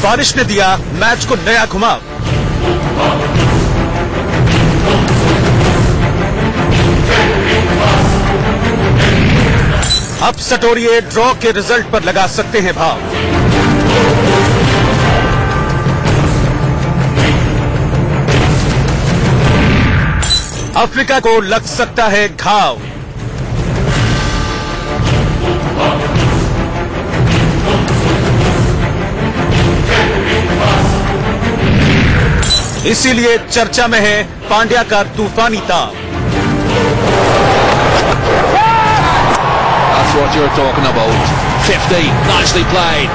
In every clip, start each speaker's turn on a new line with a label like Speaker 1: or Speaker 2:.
Speaker 1: बारिश ने दिया मैच को नया घुमाव। अब सटोरिये ड्रॉ के रिजल्ट पर लगा सकते हैं भाव। अफ्रीका को लग सकता है घाव। इसीलिए चर्चा में है पांड्या का तूफानी ताव।
Speaker 2: That's what you're talking about. 50, nicely played.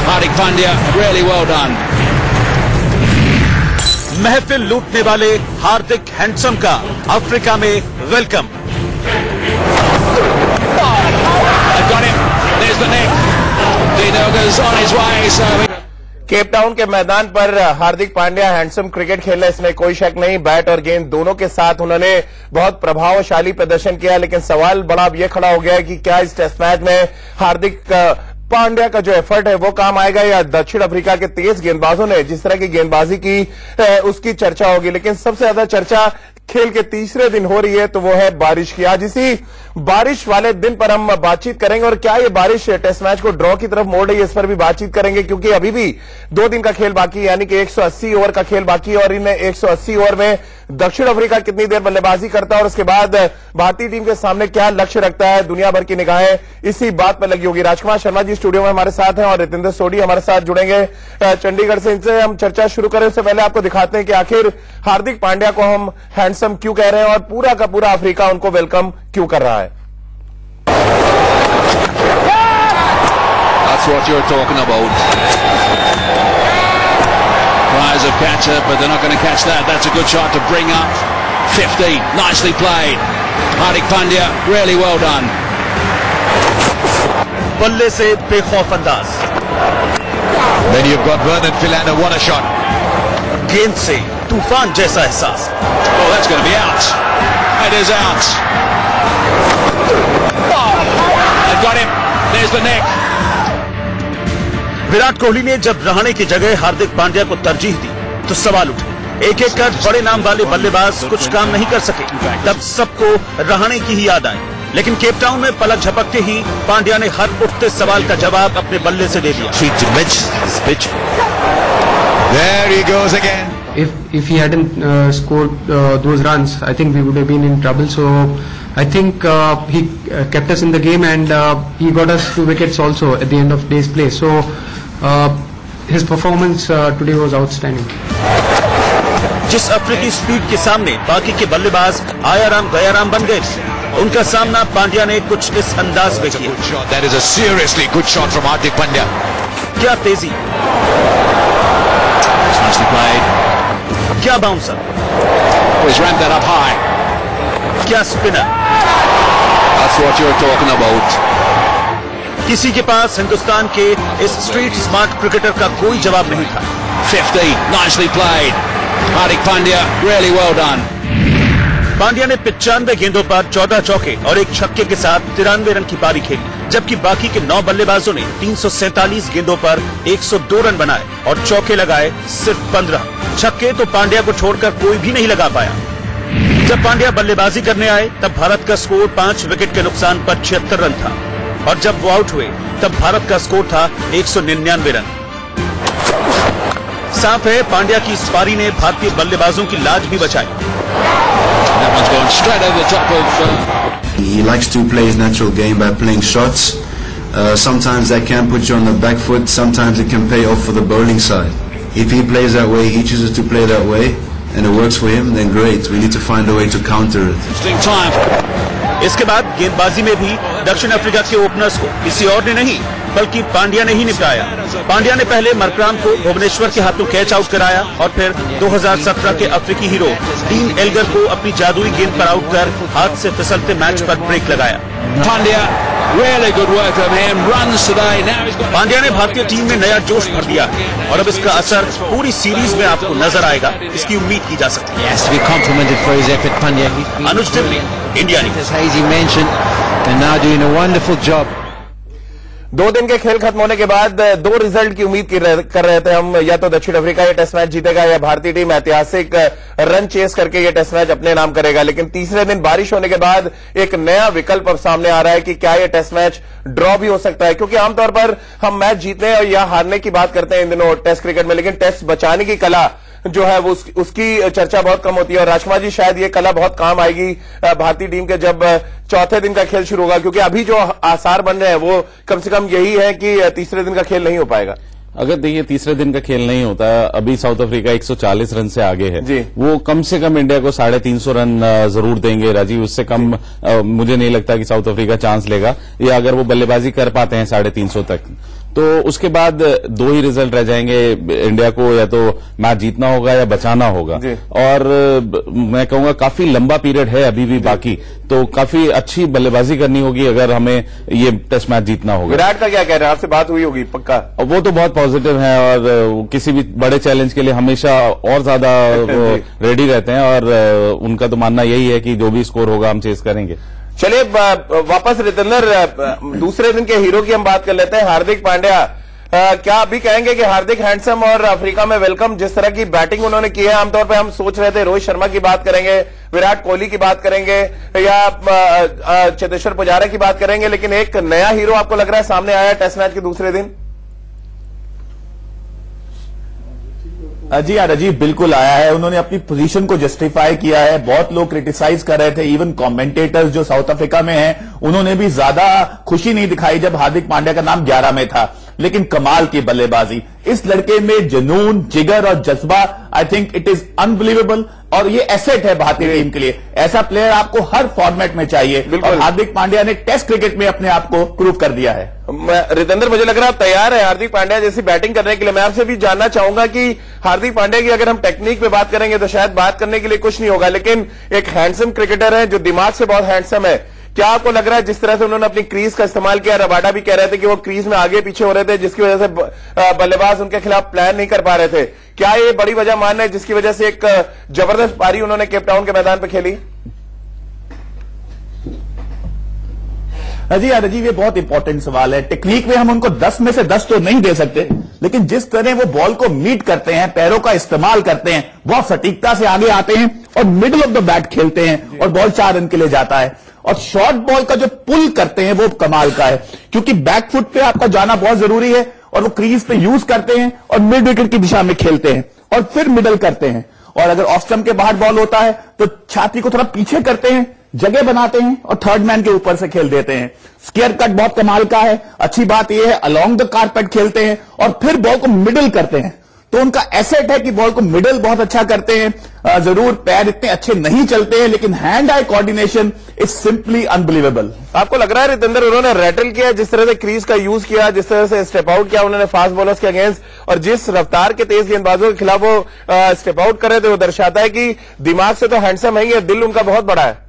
Speaker 2: Hardik Pandya, really well done.
Speaker 1: महफिल लूटने वाले हार्दिक हैंडसम का अफ्रीका में welcome.
Speaker 2: They've got him. There's the neck. Dinoga's on his way. So.
Speaker 3: Cape Town के मैदान पर हार्दिक पांड्या हैंडसम क्रिकेट खेलना, इसमें कोई शक नहीं। बैट और गेंद दोनों के साथ उन्होंने बहुत प्रभावशाली प्रदर्शन किया, लेकिन सवाल बड़ा अब यह खड़ा हो गया है कि क्या इस टेस्ट मैच में हार्दिक पांड्या का जो एफर्ट है वो काम आएगा या दक्षिण अफ्रीका के तेज गेंदबाजों ने जिस तरह की गेंदबाजी की उसकी चर्चा होगी। लेकिन सबसे ज्यादा चर्चा खेल के तीसरे दिन हो रही है, तो वो है बारिश की। आज इसी बारिश वाले दिन पर हम बातचीत करेंगे और क्या ये बारिश टेस्ट मैच को ड्रॉ की तरफ मोड़ रही है, इस पर भी बातचीत करेंगे, क्योंकि अभी भी 2 दिन का खेल बाकी है, यानी कि 180 ओवर का खेल बाकी है। और इन 180 ओवर में दक्षिण अफ्रीका कितनी देर बल्लेबाजी करता है और उसके बाद भारतीय टीम के सामने क्या लक्ष्य रखता है, दुनिया भर की निगाहें इसी बात पर लगी होगी। राजकुमार शर्मा जी स्टूडियो में हमारे साथ हैं और रितेंद्र सोडी हमारे साथ जुड़ेंगे चंडीगढ़ से। इनसे हम चर्चा शुरू करें उससे पहले आपको दिखाते हैं कि आखिर हार्दिक पांड्या को हम हैंडसम क्यों कह रहे हैं और पूरा का पूरा अफ्रीका उनको वेलकम क्यों कर रहा है।
Speaker 2: That's what you're talking about. Tries a catcher, but they're not going to catch that. That's a good shot to bring up. 50, nicely played. Hardik Pandya, really well done.
Speaker 1: बल्ले से बेखौफ अंदाज।
Speaker 2: Then you've got Vernon Philander, what a shot.
Speaker 1: गेंद से तूफान जैसा एहसास।
Speaker 2: Oh, that's going to be out. It is out. They've got him. There's the neck.
Speaker 1: Virat Kohli ने जब रहाणे की जगह हार्दिक पांड्या को तरजीह दी तो सवाल उठे। एक एक कर बड़े नाम वाले बल्लेबाज कुछ काम नहीं कर सके, तब सबको रहाणे की ही याद आई। लेकिन केप टाउन में पलक झपकते ही पांड्या ने हर उठते सवाल का जवाब अपने बल्ले से दे दिया।
Speaker 2: There he goes again.
Speaker 4: If he hadn't scored those runs, I think we would have been in trouble. So I think he kept us in the game and he got us 2 wickets also at the end of today's play. So his performance today was outstanding.
Speaker 1: जिस अफ्रीकी speed के सामने बाकी के बल्लेबाज आयाराम गयाराम बन गए, उनका सामना पांड्या ने कुछ इस अंदाज में किया।
Speaker 2: That is a seriously good shot from Hardik Pandya.
Speaker 1: क्या तेजी,
Speaker 2: Nicely played.
Speaker 1: क्या bouncer,
Speaker 2: He's ramped that up high.
Speaker 1: क्या spinner.
Speaker 2: That's what you're talking about.
Speaker 1: किसी के पास हिंदुस्तान के इस स्ट्रीट स्मार्ट क्रिकेटर का कोई जवाब नहीं था।
Speaker 2: 50, nicely played. Hardik Pandya, really well done.
Speaker 1: Pandya ने 95 गेंदों पर 14 चौके और 1 छक्के के साथ 93 रन की पारी खेली, जबकि बाकी के 9 बल्लेबाजों ने 347 गेंदों पर 102 रन बनाए और चौके लगाए सिर्फ 15। छक्के तो पांड्या को छोड़कर कोई भी नहीं लगा पाया। जब पांड्या बल्लेबाजी करने आए तब भारत का स्कोर 5 विकेट के नुकसान पर 76 रन था और जब वो आउट हुए तब भारत का स्कोर था 199 रन। साफ है पांड्या की इस पारी ने भारतीय बल्लेबाजों की लाज भी बचाई।
Speaker 2: That one's gone straight over the top of...
Speaker 5: He likes to play his natural game by playing shots. Sometimes that can put you on the back foot, sometimes it can pay off for the bowling side. If he plays that way, he chooses to play that way, and it works for him, then great. We need to find a way to counter it.
Speaker 2: Interesting time.
Speaker 1: इसके बाद गेंदबाजी में भी दक्षिण Africa के openers को किसी और ने नहीं बल्कि पांड्या ने ही निपटाया। पांड्या ने पहले मरक्राम को भुवनेश्वर के हाथों कैच आउट कराया और फिर 2017 के अफ्रीकी हीरो डीन एल्गर को अपनी जादुई गेंद पर आउट कर हाथ से फिसलते मैच पर ब्रेक लगाया।
Speaker 2: Pandya, really good work from him. Runs today. Now he's got...
Speaker 1: Pandya ने भारतीय टीम में नया जोश भर दिया और अब इसका असर पूरी सीरीज में आपको नजर आएगा, इसकी उम्मीद की जा सकती है।
Speaker 6: He has to be complimented for his effort, Pandya.
Speaker 1: अनुज टिप्पणी, India news.
Speaker 6: As Hazy mentioned, they're now doing a wonderful job.
Speaker 3: 2 दिन के खेल खत्म होने के बाद 2 रिजल्ट की उम्मीद कर रहे थे हम, या तो दक्षिण अफ्रीका ये टेस्ट मैच जीतेगा या भारतीय टीम ऐतिहासिक रन चेस करके ये टेस्ट मैच अपने नाम करेगा। लेकिन तीसरे दिन बारिश होने के बाद एक नया विकल्प अब सामने आ रहा है कि क्या ये टेस्ट मैच ड्रॉ भी हो सकता है, क्योंकि आमतौर पर हम मैच जीतने या हारने की बात करते हैं इन दिनों टेस्ट क्रिकेट में, लेकिन टेस्ट बचाने की कला जो है वो उसकी चर्चा बहुत कम होती है। और राजकुमार जी, शायद ये कला बहुत काम आएगी भारतीय टीम के जब चौथे दिन का खेल शुरू होगा, क्योंकि अभी जो आसार बन रहे हैं वो कम से कम यही है कि तीसरे दिन का खेल नहीं हो पाएगा।
Speaker 7: अगर देखिए तीसरे दिन का खेल नहीं होता, अभी साउथ अफ्रीका 140 रन से आगे है
Speaker 3: जी।
Speaker 7: वो कम से कम इंडिया को 350 रन जरूर देंगे राजीव, उससे कम मुझे नहीं लगता कि साउथ अफ्रीका चांस लेगा, या अगर वो बल्लेबाजी कर पाते हैं 350 तक तो उसके बाद 2 ही रिजल्ट रह जाएंगे इंडिया को, या तो मैच जीतना होगा या बचाना होगा। और मैं कहूंगा काफी लंबा पीरियड है अभी भी बाकी, तो काफी अच्छी बल्लेबाजी करनी होगी अगर हमें ये टेस्ट मैच जीतना होगा।
Speaker 3: विराट का क्या कह रहे हैं, आपसे बात हुई होगी पक्का?
Speaker 7: वो तो बहुत पॉजिटिव है और किसी भी बड़े चैलेंज के लिए हमेशा और ज्यादा रेडी रहते हैं, और उनका तो मानना यही है कि जो भी स्कोर होगा हम चेस करेंगे।
Speaker 3: चलिए वापस रितेंद्र, दूसरे दिन के हीरो की हम बात कर लेते हैं, हार्दिक पांड्या। क्या अभी कहेंगे कि हार्दिक हैंडसम और अफ्रीका में वेलकम, जिस तरह की बैटिंग उन्होंने की है, आमतौर पे हम सोच रहे थे रोहित शर्मा की बात करेंगे, विराट कोहली की बात करेंगे या चेतेश्वर पुजारा की बात करेंगे, लेकिन एक नया हीरो आपको लग रहा है सामने आया टेस्ट मैच के दूसरे दिन?
Speaker 8: जी हाँ राजीव, बिल्कुल आया है। उन्होंने अपनी पोजीशन को जस्टिफाई किया है। बहुत लोग क्रिटिसाइज कर रहे थे, इवन कमेंटेटर्स जो साउथ अफ्रीका में हैं उन्होंने भी ज्यादा खुशी नहीं दिखाई जब हार्दिक पांड्या का नाम 11 में था, लेकिन कमाल की बल्लेबाजी, इस लड़के में जुनून, जिगर और जज्बा, I think it is unbelievable, और ये एसेट है भारतीय टीम के लिए। ऐसा प्लेयर आपको हर फॉर्मेट में चाहिए, और हार्दिक पांड्या ने टेस्ट क्रिकेट में अपने आप को प्रूव कर दिया है।
Speaker 3: रितेंद्र, मुझे लग रहा है तैयार है हार्दिक पांड्या जैसी बैटिंग करने के लिए। मैं आपसे भी जानना चाहूंगा कि हार्दिक पांड्या की अगर हम टेक्निक पे बात करेंगे तो शायद बात करने के लिए कुछ नहीं होगा, लेकिन एक हैंडसम क्रिकेटर है जो दिमाग से बहुत हैंडसम है। क्या आपको लग रहा है जिस तरह से उन्होंने अपनी क्रीज का इस्तेमाल किया, रबाडा भी कह रहे थे कि वो क्रीज में आगे पीछे हो रहे थे जिसकी वजह से बल्लेबाज उनके खिलाफ प्लान नहीं कर पा रहे थे, क्या ये बड़ी वजह मान रहे हैं जिसकी वजह से एक जबरदस्त पारी उन्होंने केप टाउन के मैदान पर खेली?
Speaker 8: जी राजीव, ये बहुत इंपॉर्टेंट सवाल है। टेक्निक में हम उनको 10 में से 10 तो नहीं दे सकते, लेकिन जिस तरह वो बॉल को मीट करते हैं, पैरों का इस्तेमाल करते हैं, बहुत सटीकता से आगे आते हैं और मिडिल ऑफ द बैट खेलते हैं और बॉल 4 रन के लिए जाता है। और शॉर्ट बॉल का जो पुल करते हैं वो कमाल का है, क्योंकि बैक फुट पे आपका जाना बहुत जरूरी है, और वो क्रीज पे यूज करते हैं और मिड विकेट की दिशा में खेलते हैं और फिर मिडल करते हैं। और अगर ऑफ स्टंप के बाहर बॉल होता है तो छाती को थोड़ा पीछे करते हैं, जगह बनाते हैं और थर्ड मैन के ऊपर से खेल देते हैं। स्क्वायर कट बहुत कमाल का है। अच्छी बात यह है अलोंग द कारपेट खेलते हैं और फिर बॉल को मिडिल करते हैं, तो उनका एसेट है कि बॉल को मिडिल बहुत अच्छा करते हैं। जरूर पैर इतने अच्छे नहीं चलते हैं, लेकिन hand eye coordination is simply unbelievable.
Speaker 3: आपको लग रहा है रितेंद्र उन्होंने रैटल किया, जिस तरह से क्रीज का यूज किया, जिस तरह से स्टेप आउट किया उन्होंने फास्ट बॉलर्स के अगेंस्ट, और जिस रफ्तार के तेज गेंदबाजों के खिलाफ वो स्टेप आउट कर रहे थे, वो दर्शाता है कि दिमाग से तो हैंडसम है ही, दिल उनका बहुत बड़ा है।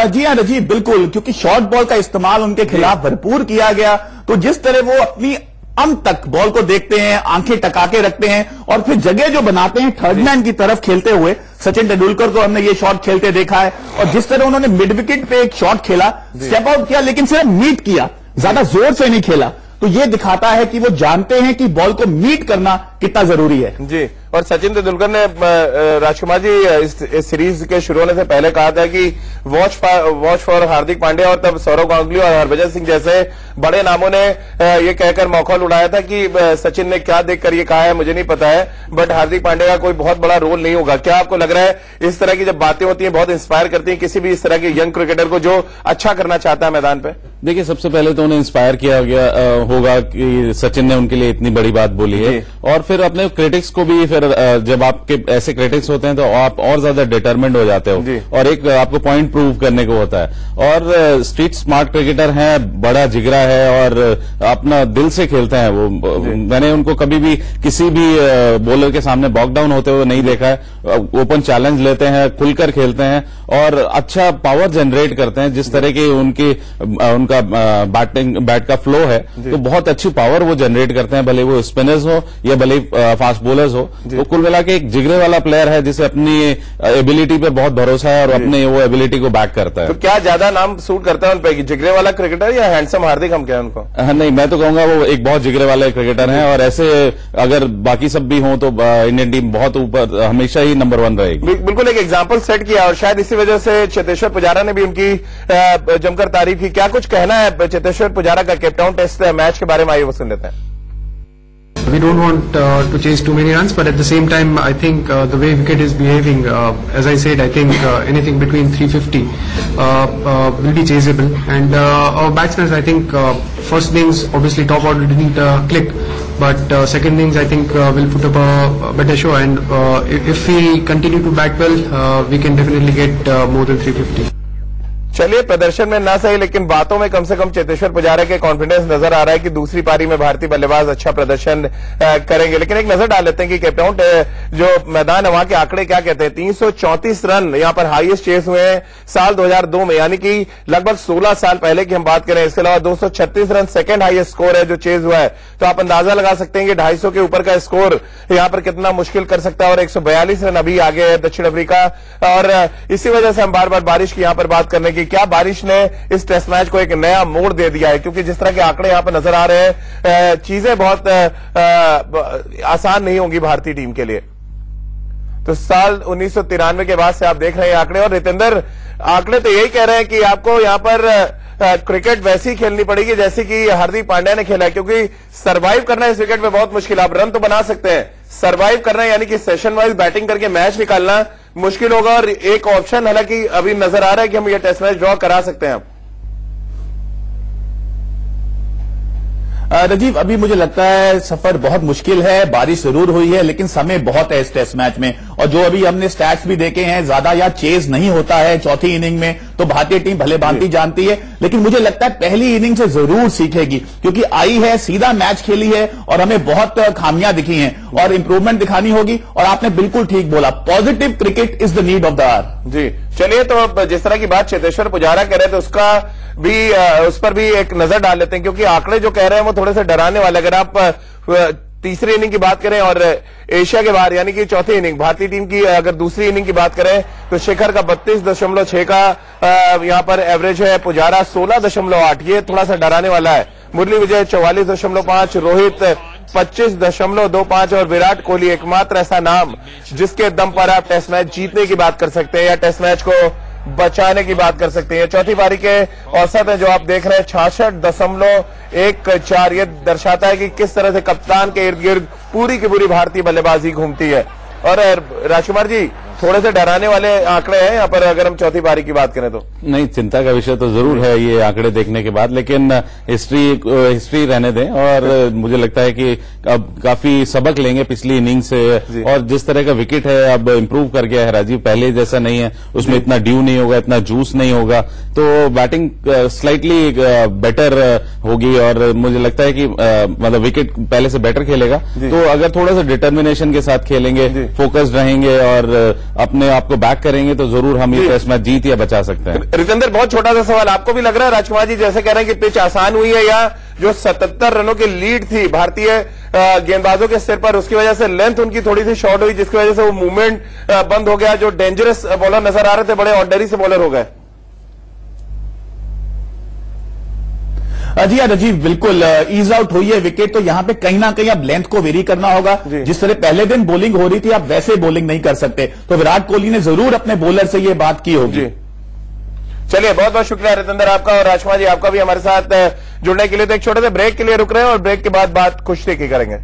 Speaker 8: जी हाँ रजीव, बिल्कुल, क्योंकि शॉर्ट बॉल का इस्तेमाल उनके खिलाफ भरपूर किया गया, तो जिस तरह वो अपनी अंत तक बॉल को देखते हैं, आंखें टका के रखते हैं और फिर जगह जो बनाते हैं थर्ड मैन की तरफ खेलते हुए। सचिन तेंदुलकर को हमने ये शॉट खेलते देखा है, और जिस तरह उन्होंने मिड विकेट पे एक शॉट खेला, स्टेप आउट किया, लेकिन सिर्फ मीट किया, ज्यादा जोर से नहीं खेला, तो ये दिखाता है कि वो जानते हैं कि बॉल को मीट करना कितना जरूरी है।
Speaker 3: जी, और सचिन तेंदुलकर ने राजकुमार जी इस सीरीज के शुरू होने से पहले कहा था कि वॉच फॉर हार्दिक पांड्या, और तब सौरव गांगुली और हरभजन सिंह जैसे बड़े नामों ने ये कहकर मौका उड़ाया था कि सचिन ने क्या देखकर ये कहा है मुझे नहीं पता है, बट हार्दिक पांड्या का कोई बहुत बड़ा रोल नहीं होगा। क्या आपको लग रहा है इस तरह की जब बातें होती हैं बहुत इंस्पायर करती हैं किसी भी इस तरह के यंग क्रिकेटर को जो अच्छा करना चाहता है मैदान पे?
Speaker 7: देखिए, सबसे पहले तो उन्हें इंस्पायर किया गया होगा कि सचिन ने उनके लिए इतनी बड़ी बात बोली है, और फिर अपने क्रिटिक्स को भी, फिर जब आपके ऐसे क्रिटिक्स होते हैं तो आप और ज्यादा डिटरमिन्ड हो जाते हो, और एक आपको पॉइंट प्रूव करने को होता है। और स्ट्रीट स्मार्ट क्रिकेटर हैं, बड़ा जिगरा है और अपना दिल से खेलते हैं वो। मैंने उनको कभी भी किसी भी बॉलर के सामने बॉक डाउन होते हुए नहीं देखा है। ओपन चैलेंज लेते हैं, खुलकर खेलते हैं और अच्छा पावर जनरेट करते हैं। जिस तरह की उनका बैट का फ्लो है, तो बहुत अच्छी पावर वो जनरेट करते हैं, भले वो स्पिनर्स हो या भले भले फास्ट बॉलर्स हो, वो कुल मिला के एक जिगरे वाला प्लेयर है जिसे अपनी एबिलिटी पे बहुत भरोसा है और अपने वो एबिलिटी को बैक करता है।
Speaker 3: तो क्या ज्यादा नाम सूट करता है उन पे, जिगरे वाला क्रिकेटर या हैंडसम हार्दिक, हम क्या उनको?
Speaker 7: नहीं, मैं तो कहूंगा वो एक बहुत जिगरे वाले क्रिकेटर हैं और ऐसे अगर बाकी सब भी हों तो इंडियन टीम बहुत ऊपर हमेशा ही नंबर 1 रहेगी।
Speaker 3: बिल्कुल एक एग्जाम्पल सेट किया और शायद इसी वजह से चेतेश्वर पुजारा ने भी उनकी जमकर तारीफ की। क्या कुछ कहना है चेतेश्वर पुजारा का केप टाउन टेस्ट मैच के बारे में, आइए वो सुन लेते हैं।
Speaker 4: We don't want to chase too many runs, but at the same time, I think the way wicket is behaving, as I said, I think anything between 350 will be chaseable. And our batsmen, I think, first innings, obviously top order didn't click, but second innings, I think, will put up a better show. And if we continue to bat well, we can definitely get more than 350.
Speaker 3: चलिए, प्रदर्शन में ना सही लेकिन बातों में कम से कम चेतेश्वर पुजारा के कॉन्फिडेंस नजर आ रहा है कि दूसरी पारी में भारतीय बल्लेबाज अच्छा प्रदर्शन करेंगे। लेकिन एक नजर डाल लेते हैं कि केप टाउन जो मैदान है वहां के आंकड़े क्या कहते हैं। 334 रन यहां पर हाईएस्ट चेस हुए हैं साल 2002 में, यानी कि लगभग 16 साल पहले की हम बात करें। इसके अलावा 236 रन सेकेंड हाईएस्ट स्कोर है जो चेज हुआ है। तो आप अंदाजा लगा सकते हैं कि 250 के ऊपर का स्कोर यहां पर कितना मुश्किल कर सकता है। और 142 रन अभी आगे है दक्षिण अफ्रीका। और इसी वजह से हम बार बार बारिश की यहां पर बात करने की, क्या बारिश ने इस टेस्ट मैच को एक नया मोड़ दे दिया है, क्योंकि जिस तरह के आंकड़े यहां पर नजर आ रहे हैं चीजें बहुत आसान नहीं होंगी भारतीय टीम के लिए। तो साल 1993 के बाद से आप देख रहे हैं आंकड़े, और रितेंद्र आंकड़े तो यही कह रहे हैं कि आपको यहां पर क्रिकेट वैसी खेलनी पड़ेगी जैसी कि हार्दिक पांड्या ने खेला है, क्योंकि सरवाइव करना इस विकेट में बहुत मुश्किल। आप रन तो बना सकते हैं, सरवाइव करना यानी कि सेशन वाइज बैटिंग करके मैच निकालना मुश्किल होगा। और एक ऑप्शन हालांकि अभी नजर आ रहा है कि हम ये टेस्ट मैच ड्रॉ करा सकते हैं।
Speaker 8: राजीव, अभी मुझे लगता है सफर बहुत मुश्किल है। बारिश जरूर हुई है लेकिन समय बहुत है इस टेस्ट मैच में, और जो अभी हमने स्टैट्स भी देखे हैं, ज्यादा या चेज नहीं होता है चौथी इनिंग में। तो भारतीय टीम भले भांति जानती है, लेकिन मुझे लगता है पहली इनिंग से जरूर सीखेगी, क्योंकि आई है, सीधा मैच खेली है और हमें बहुत खामियां दिखी हैं और इंप्रूवमेंट दिखानी होगी। और आपने बिल्कुल ठीक बोला, positive cricket is the need of the hour.
Speaker 3: जी चलिए, तो जिस तरह की बात चेतेश्वर पुजारा कह रहे थे उसका भी उस पर भी एक नजर डाल लेते हैं, क्योंकि आंकड़े जो कह रहे हैं वो थोड़े से डराने वाले। अगर आप तीसरी इनिंग की बात करें और एशिया के बाहर यानी कि चौथी इनिंग भारतीय टीम की अगर दूसरी इनिंग की बात करें तो शेखर का 32.6 का यहां पर एवरेज है, पुजारा 16.8, ये थोड़ा सा डराने वाला है। मुरली विजय 44.5, रोहित 25.25 और विराट कोहली एकमात्र ऐसा नाम जिसके दम पर आप टेस्ट मैच जीतने की बात कर सकते हैं या टेस्ट मैच को बचाने की बात कर सकते हैं। चौथी पारी के औसत है जो आप देख रहे हैं 66.14, ये दर्शाता है कि किस तरह से कप्तान के इर्द गिर्द पूरी की पूरी भारतीय बल्लेबाजी घूमती है। और राजकुमार जी, थोड़े से डराने वाले आंकड़े हैं यहाँ पर अगर हम चौथी पारी की बात करें तो।
Speaker 7: नहीं, चिंता का विषय तो जरूर है ये आंकड़े देखने के बाद, लेकिन हिस्ट्री रहने दें। और मुझे लगता है कि अब काफी सबक लेंगे पिछली इनिंग से, और जिस तरह का विकेट है अब इम्प्रूव कर गया है राजीव, पहले जैसा नहीं है, उसमें इतना ड्यू नहीं होगा, इतना जूस नहीं होगा, तो बैटिंग स्लाइटली बेटर होगी। और मुझे लगता है कि मतलब विकेट पहले से बेटर खेलेगा, तो अगर थोड़ा सा डिटर्मिनेशन के साथ खेलेंगे, फोकस्ड रहेंगे और अपने आप को बैक करेंगे तो जरूर हम ये टेस्ट मैच जीत या बचा सकते हैं।
Speaker 3: रितेंद्र, बहुत छोटा सा सवाल, आपको भी लग रहा है राजकुमार जी जैसे कह रहे हैं कि पिच आसान हुई है, या जो 77 रनों की लीड थी भारतीय गेंदबाजों के सिर पर उसकी वजह से लेंथ उनकी थोड़ी सी शॉर्ट हुई, जिसकी वजह से वो मूवमेंट बंद हो गया, जो डेंजरस बॉलर नजर आ रहे थे बड़े ऑर्डनरी से बॉलर हो गए?
Speaker 8: जी हाँ राजीव, बिल्कुल ईज आउट हुई है विकेट, तो यहां पे कहीं ना कहीं अब लेंथ को वेरी करना होगा। जिस तरह पहले दिन बॉलिंग हो रही थी आप वैसे बॉलिंग नहीं कर सकते, तो विराट कोहली ने जरूर अपने बॉलर से ये बात की होगी।
Speaker 3: चलिए, बहुत बहुत शुक्रिया रितेंद्र आपका, और राजकुमार जी आपका भी हमारे साथ जुड़ने के लिए। तो एक छोटे से ब्रेक के लिए रुक रहे हैं और ब्रेक के बाद बात कुश्ती की करेंगे।